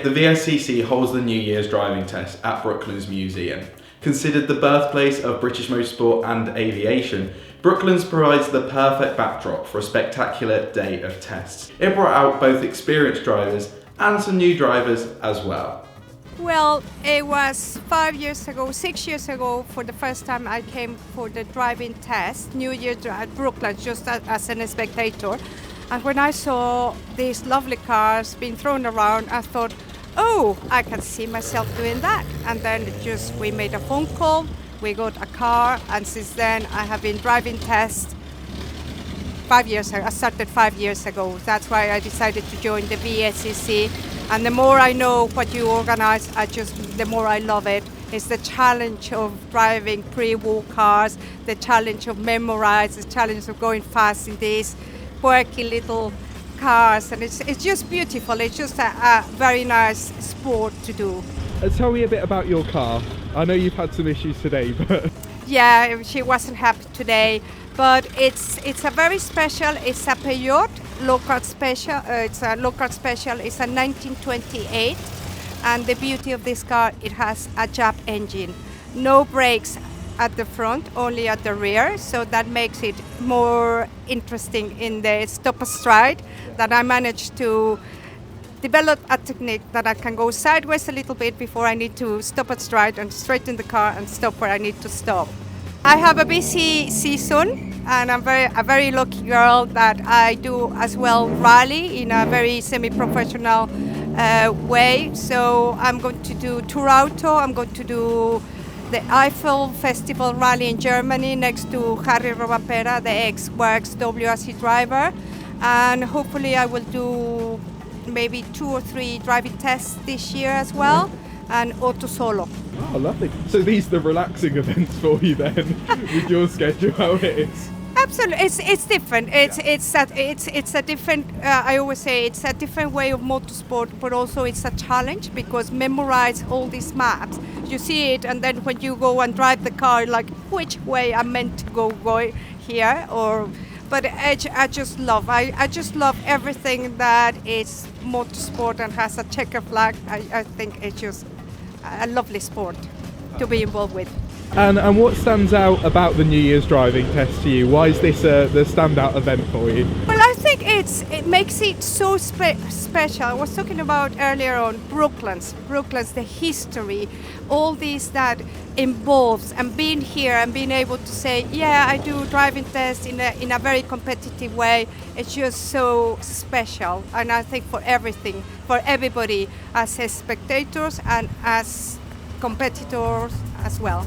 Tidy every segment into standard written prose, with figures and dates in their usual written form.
the VSCC holds the New Year's driving test at Brooklands Museum. Considered the birthplace of British motorsport and aviation, Brooklands provides the perfect backdrop for a spectacular day of tests. It brought out both experienced drivers and some new drivers as well. Well, it was 6 years ago, for the first time I came for the driving test, New Year at Brooklands, just as a spectator. And when I saw these lovely cars being thrown around, I thought, oh, I can see myself doing that. And then we made a phone call, we got a car, and since then I have been driving tests 5 years ago. I started 5 years ago. That's why I decided to join the VSCC. And the more I know what you organize, the more I love it. It's the challenge of driving pre-war cars, the challenge of memorize, the challenge of going fast in these quirky little cars, and it's just beautiful. It's just a very nice sport to do. Tell me a bit about your car. I know you've had some issues today, but yeah, she wasn't happy today, but it's a very special. It's a Peugeot local special. It's a local special. It's a 1928, and the beauty of this car, it has a Jap engine, no brakes at the front, only at the rear, so that makes it more interesting in the stop stride. That I managed to develop a technique that I can go sideways a little bit before I need to stop at stride and straighten the car and stop where I need to stop. I have a busy season, and I'm a very lucky girl that I do as well rally in a very semi-professional way. So I'm going to do Tour Auto, I'm going to do the Eiffel Festival Rally in Germany next to Harry Robampera, the ex-Works WRC driver. And hopefully I will do maybe 2 or 3 driving tests this year as well, and Auto Solo. oh, lovely. So these are the relaxing events for you then, with your schedule, how it is? Absolutely, it's different. It's a different. I always say it's a different way of motorsport, but also it's a challenge because memorize all these maps. You see it, and then when you go and drive the car, like which way I'm meant to go here, or. But I just love everything that is motorsport and has a checker flag. I think it's just a lovely sport to be involved with. And what stands out about the New Year's driving test to you? Why is this the standout event for you? Well, I think it makes it so special. I was talking about earlier on Brooklands, the history, all these that involves, and being here and being able to say, yeah, I do driving tests in a very competitive way. It's just so special, and I think for everybody, as spectators and as competitors as well.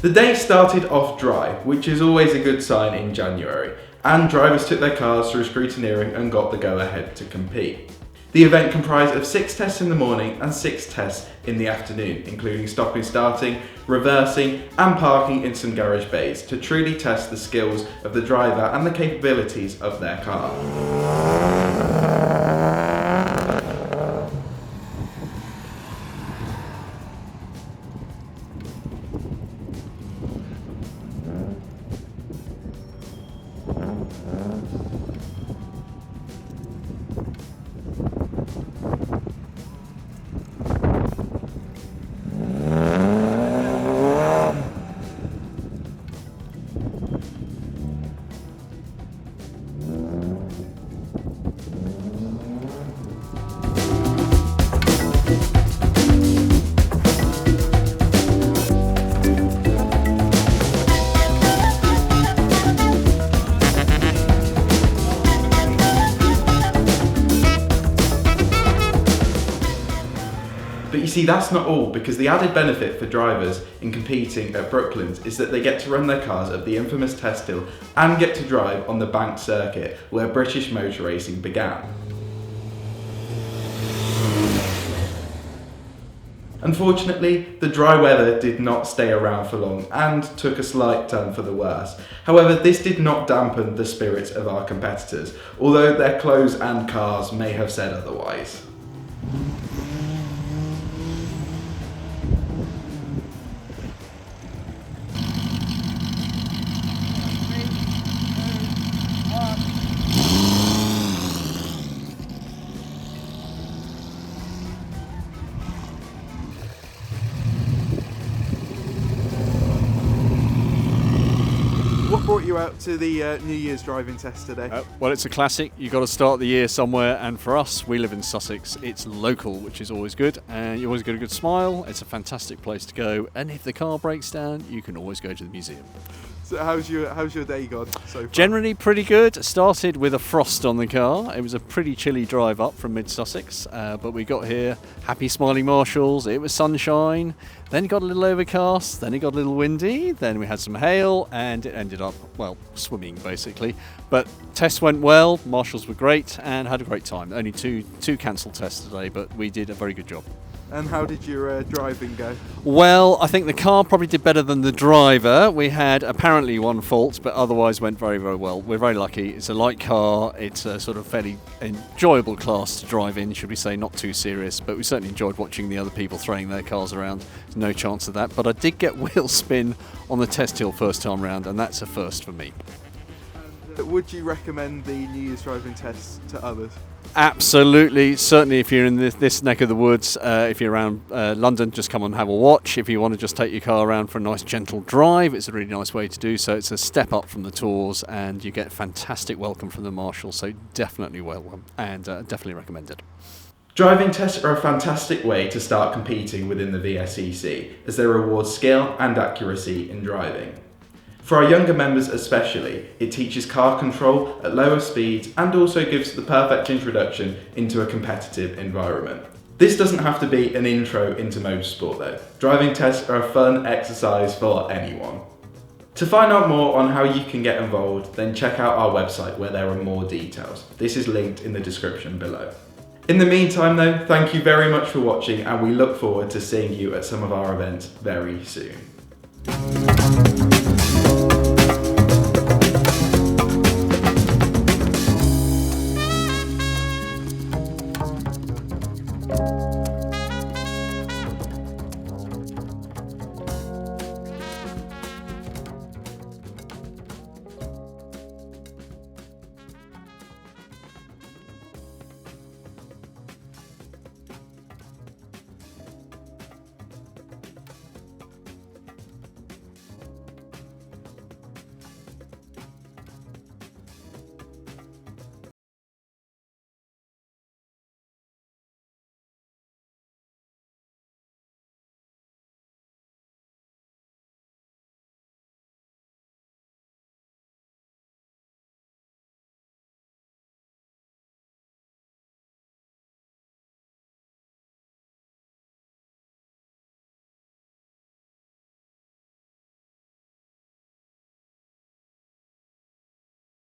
The day started off dry, which is always a good sign in January, and drivers took their cars through scrutineering and got the go-ahead to compete. The event comprised of 6 tests in the morning and 6 tests in the afternoon, including stopping, starting, reversing and parking in some garage bays to truly test the skills of the driver and the capabilities of their car. But you see, that's not all, because the added benefit for drivers in competing at Brooklands is that they get to run their cars at the infamous test hill and get to drive on the banked circuit where British motor racing began. Unfortunately, the dry weather did not stay around for long and took a slight turn for the worse. However, this did not dampen the spirits of our competitors, although their clothes and cars may have said otherwise. What brought you out to the New Year's driving test today? Well, it's a classic. You've got to start the year somewhere, and for us, we live in Sussex. It's local, which is always good, and you always get a good smile. It's a fantastic place to go, and if the car breaks down, you can always go to the museum. So how's your day gone so far? Generally pretty good. Started with a frost on the car. It was a pretty chilly drive up from mid-Sussex, but we got here, happy smiling marshals, it was sunshine, then it got a little overcast, then it got a little windy, then we had some hail, and it ended up, well, swimming basically. But tests went well, marshals were great, and had a great time. Only two cancelled tests today, but we did a very good job. And how did your driving go? Well, I think the car probably did better than the driver. We had apparently one fault, but otherwise went very, very well. We're very lucky. It's a light car. It's a sort of fairly enjoyable class to drive in, should we say, not too serious. But we certainly enjoyed watching the other people throwing their cars around. There's no chance of that. But I did get wheel spin on the test hill first time round, and that's a first for me. Would you recommend the New Year's driving test to others? Absolutely, certainly if you're in this neck of the woods, if you're around London, just come and have a watch. If you want to just take your car around for a nice gentle drive, it's a really nice way to do so. It's a step up from the tours and you get fantastic welcome from the marshal, so definitely welcome and definitely recommended. Driving tests are a fantastic way to start competing within the VSCC as they reward skill and accuracy in driving. For our younger members especially, it teaches car control at lower speeds and also gives the perfect introduction into a competitive environment. This doesn't have to be an intro into motorsport though. Driving tests are a fun exercise for anyone. To find out more on how you can get involved, then check out our website where there are more details. This is linked in the description below. In the meantime though, thank you very much for watching and we look forward to seeing you at some of our events very soon.